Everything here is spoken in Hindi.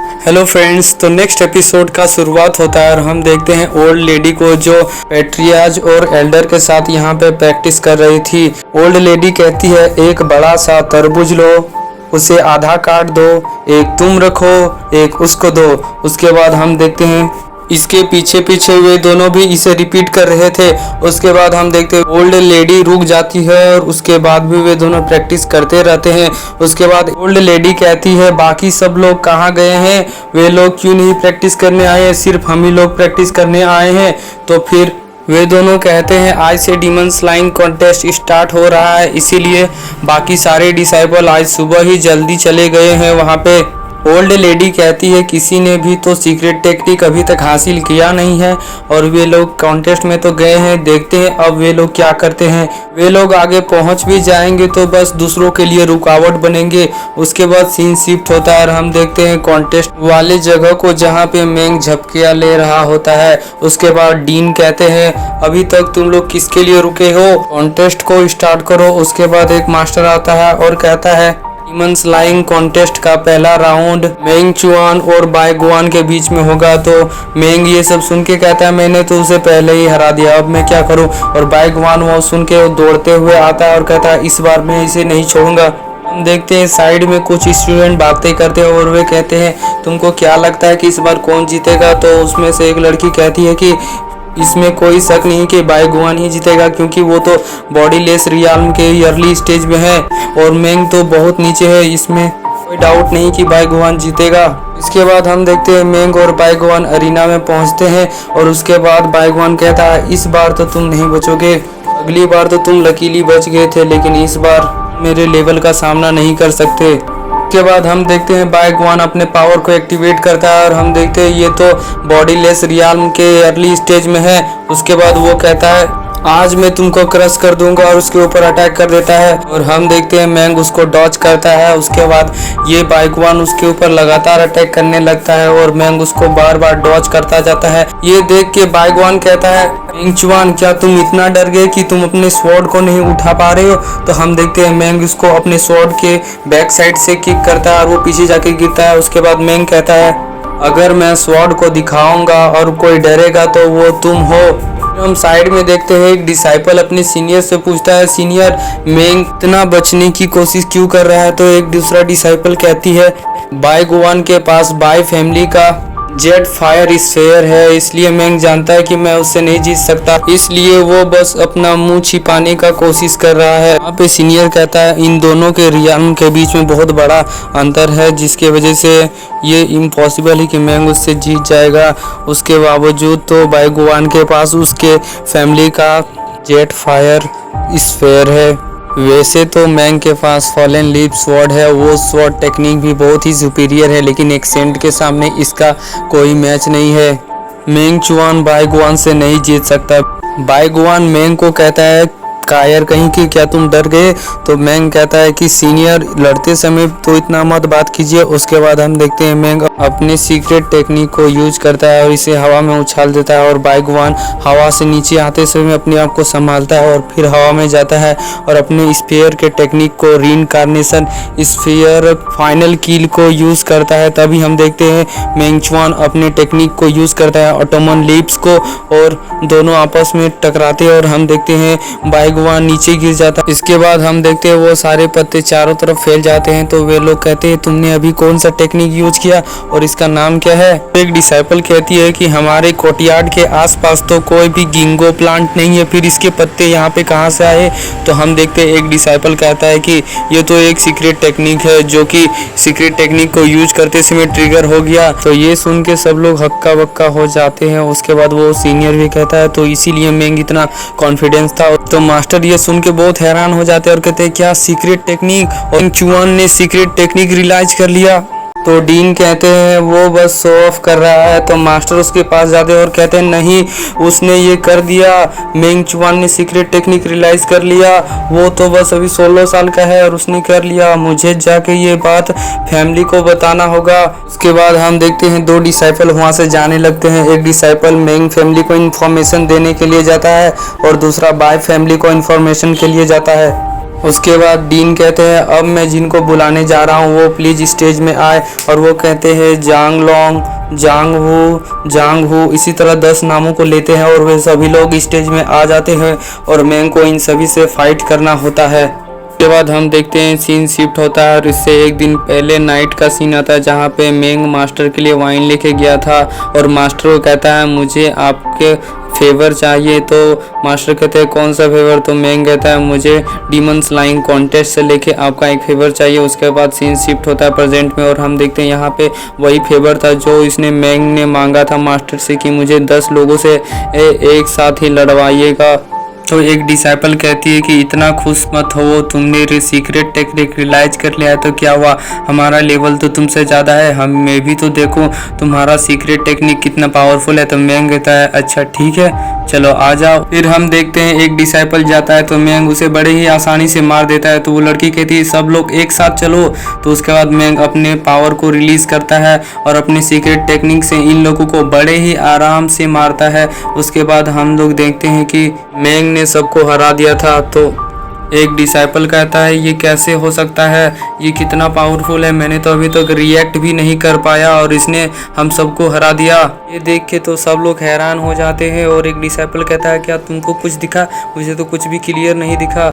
हेलो फ्रेंड्स, तो नेक्स्ट एपिसोड का शुरुआत होता है और हम देखते हैं ओल्ड लेडी को जो पैट्रियाज और एल्डर के साथ यहाँ पे प्रैक्टिस कर रही थी। ओल्ड लेडी कहती है एक बड़ा सा तरबूज लो, उसे आधा काट दो, एक तुम रखो, एक उसको दो। उसके बाद हम देखते हैं इसके पीछे पीछे वे दोनों भी इसे रिपीट कर रहे थे। उसके बाद हम देखते हैं ओल्ड लेडी रुक जाती है और उसके बाद भी वे दोनों प्रैक्टिस करते रहते हैं। उसके बाद ओल्ड लेडी कहती है बाकी सब लोग कहाँ गए हैं, वे लोग क्यों नहीं प्रैक्टिस करने आए हैं, सिर्फ हम ही लोग प्रैक्टिस करने आए हैं। तो फिर वे दोनों कहते हैं आज से डीमन स्लाइंग कॉन्टेस्ट स्टार्ट हो रहा है, इसीलिए बाकी सारे डिसाइपल आज सुबह ही जल्दी चले गए हैं वहाँ पे। ओल्ड लेडी कहती है किसी ने भी तो सीक्रेट टेक्निक अभी तक हासिल किया नहीं है और वे लोग कॉन्टेस्ट में तो गए हैं, देखते हैं अब वे लोग क्या करते हैं। वे लोग आगे पहुंच भी जाएंगे तो बस दूसरों के लिए रुकावट बनेंगे। उसके बाद सीन शिफ्ट होता है और हम देखते हैं कॉन्टेस्ट वाले जगह को जहां पे मेंग झपकियां ले रहा होता है। उसके बाद डीन कहते हैं अभी तक तुम लोग किसके लिए रुके हो, कॉन्टेस्ट को स्टार्ट करो। उसके बाद एक मास्टर आता है और कहता है डीमन स्लाइंग कॉन्टेस्ट का पहला राउंड मेंग चुआन और बाय गुआन के बीच में होगा। तो मेंग ये सब सुन के कहता है मैंने तो उसे पहले ही हरा दिया, अब मैं क्या करूं। और बाय गुआन वो सुन के दौड़ते हुए आता है और कहता है इस बार मैं इसे नहीं छोड़ूंगा। हम देखते हैं साइड में कुछ स्टूडेंट बातें करते हैं और वे कहते हैं तुमको क्या लगता है कि इस बार कौन जीतेगा। तो उसमें से एक लड़की कहती है कि इसमें कोई शक नहीं कि बाय गुआन ही जीतेगा क्योंकि वो तो बॉडी लेस रियाल्म के अर्ली स्टेज में है और मेंग तो बहुत नीचे है, इसमें कोई डाउट नहीं कि बाय गुआन जीतेगा। इसके बाद हम देखते हैं मेंग और बाय गुआन अरीना में पहुंचते हैं और उसके बाद बाय गुआन कहता है इस बार तो तुम नहीं बचोगे, अगली बार तो तुम लकीली बच गए थे लेकिन इस बार मेरे लेवल का सामना नहीं कर सकते। के बाद हम देखते हैं बाय गुआन अपने पावर को एक्टिवेट करता है और हम देखते हैं ये तो बॉडी लेस रियाल्म के अर्ली स्टेज में है। उसके बाद वो कहता है आज मैं तुमको क्रश कर दूंगा और उसके ऊपर अटैक कर देता है और हम देखते हैं मेंग उसको डॉज करता है। उसके बाद ये बाय गुआन उसके ऊपर लगातार अटैक करने लगता है और मेंग उसको बार बार डॉज करता जाता है। ये देख के बाय गुआन कहता है मेंग चुआन क्या तुम इतना डर गए कि तुम अपने स्वॉर्ड को नहीं उठा पा रहे हो। तो हम देखते हैं मेंग उसको अपने स्वॉर्ड के बैक साइड से किक करता है और वो पीछे जाके गिरता है। उसके बाद मेंग कहता है अगर मैं स्वॉर्ड को दिखाऊंगा और कोई डरेगा तो वो तुम हो। हम साइड में देखते हैं एक डिसाइपल अपने सीनियर से पूछता है सीनियर मेंग इतना बचने की कोशिश क्यों कर रहा है। तो एक दूसरा डिसाइपल कहती है बाय गुआन के पास बाय फैमिली का जेट फायर स्फीयर है, इसलिए मेंग जानता है कि मैं उससे नहीं जीत सकता, इसलिए वो बस अपना मुंह छिपाने का कोशिश कर रहा है। यहाँ पे सीनियर कहता है इन दोनों के रियाल्म के बीच में बहुत बड़ा अंतर है जिसके वजह से ये इम्पॉसिबल है कि मेंग उससे जीत जाएगा। उसके बावजूद तो बाय गुआन के पास उसके फैमिली का जेट फायर स्फीयर है। वैसे तो मेंग के पास फॉलन लीफ स्वॉर्ड है, वो स्वॉर्ड टेक्निक भी बहुत ही सुपीरियर है लेकिन एक्सेंट के सामने इसका कोई मैच नहीं है। मेंग चुआन बाय गुआन से नहीं जीत सकता। बाय गुआन मेंग को कहता है कायर कहीं कि क्या तुम डर गए। तो मेंग कहता है कि सीनियर लड़ते समय तो इतना मत बात कीजिए। उसके बाद हम देखते हैं मेंग अपने सीक्रेट टेक्निक को यूज करता है और इसे हवा में उछाल देता है और बाय गुआन हवा से नीचे आते समय अपने आप को संभालता है और फिर हवा में जाता है और अपने स्फीयर के टेक्निक को रीइंकार्नेशन स्फीयर फाइनल किल को यूज करता है। तभी हम देखते हैं मेंग चुआन अपने टेक्निक को यूज करता है ऑटोमन लीप्स को और दोनों आपस में टकराते हैं और हम देखते हैं बाय गुआन नीचे गिर जाता है। इसके बाद हम देखते हैं वो सारे पत्ते चारों तरफ फैल जाते हैं। तो वे लोग कहते हैं तुमने अभी कौन सा टेक्निक यूज किया और इसका नाम क्या है। एक डिसाइपल कहती है कि हमारे कोर्टयार्ड के आसपास तो कोई भी गिंगो प्लांट नहीं है, फिर इसके पत्ते यहाँ पे कहाँ से आए। तो हम देखते हैं एक डिसाइपल कहता है कि ये तो एक सीक्रेट टेक्निक है जो कि सीक्रेट टेक्निक को यूज करते समय ट्रिगर हो गया। तो ये सुन के सब लोग हक्का बक्का हो जाते हैं। उसके बाद वो सीनियर भी कहता है तो इसीलिए मेंग इतना कॉन्फिडेंस था। तो मास्टर ये सुन के बहुत हैरान हो जाते हैं और कहते हैं क्या सीक्रेट टेक्निक, और चुआन ने सीक्रेट टेक्निक रियलाइज कर लिया। तो डीन कहते हैं वो बस शो ऑफ कर रहा है। तो मास्टर उसके पास जाते हैं और कहते हैं नहीं उसने ये कर दिया, मेंग चुआन ने सीक्रेट टेक्निक रियलाइज कर लिया, वो तो बस अभी 16 साल का है और उसने कर लिया, मुझे जाके ये बात फैमिली को बताना होगा। उसके बाद हम देखते हैं दो डिसाइपल वहाँ से जाने लगते हैं। एक डिसाइपल मेंग फैमिली को इन्फॉर्मेशन देने के लिए जाता है और दूसरा बाय फैमिली को इन्फॉर्मेशन के लिए जाता है। उसके बाद डीन कहते हैं अब मैं जिनको बुलाने जा रहा हूँ वो प्लीज़ स्टेज में आए, और वो कहते हैं जांग लोंग, जांग हू, इसी तरह 10 नामों को लेते हैं और वे सभी लोग स्टेज में आ जाते हैं और मैंग को इन सभी से फाइट करना होता है। उसके बाद हम देखते हैं सीन शिफ्ट होता है और इससे एक दिन पहले नाइट का सीन आता है जहाँ पे मैंग मास्टर के लिए वाइन लेके गया था और मास्टर को कहता है मुझे आपके फेवर चाहिए। तो मास्टर कहते हैं कौन सा फेवर? तो मैंग कहता है मुझे डीमन स्लाइंग कॉन्टेस्ट से लेके आपका एक फेवर चाहिए। उसके बाद सीन शिफ्ट होता है प्रेजेंट में और हम देखते हैं यहाँ पे वही फेवर था जो इसने मैंग ने मांगा था मास्टर से कि मुझे 10 लोगों से एक साथ ही लड़वाइएगा। तो एक डिसाइपल कहती है कि इतना खुश मत हो, तुमने सीक्रेट टेक्निक रियलाइज कर लिया है तो क्या हुआ, हमारा लेवल तो तुमसे ज़्यादा है, मैं भी तो देखो तुम्हारा सीक्रेट टेक्निक कितना पावरफुल है। तो मैंग कहता है अच्छा ठीक है चलो आ जाओ। फिर हम देखते हैं एक डिसाइपल जाता है तो मैंग उसे बड़े ही आसानी से मार देता है। तो वो लड़की कहती है सब लोग एक साथ चलो। तो उसके बाद मैंग अपने पावर को रिलीज करता है और अपने सीक्रेट टेक्निक से इन लोगों को बड़े ही आराम से मारता है। उसके बाद हम लोग देखते हैं कि मैंग ने सबको हरा दिया था। तो एक डिसाइपल कहता है ये कैसे हो सकता है, ये कितना पावरफुल है, मैंने तो अभी तक रिएक्ट भी नहीं कर पाया और इसने हम सबको हरा दिया। ये देख के तो सब लोग हैरान हो जाते हैं और एक डिसाइपल कहता है क्या तुमको कुछ दिखा? मुझे तो कुछ भी क्लियर नहीं दिखा।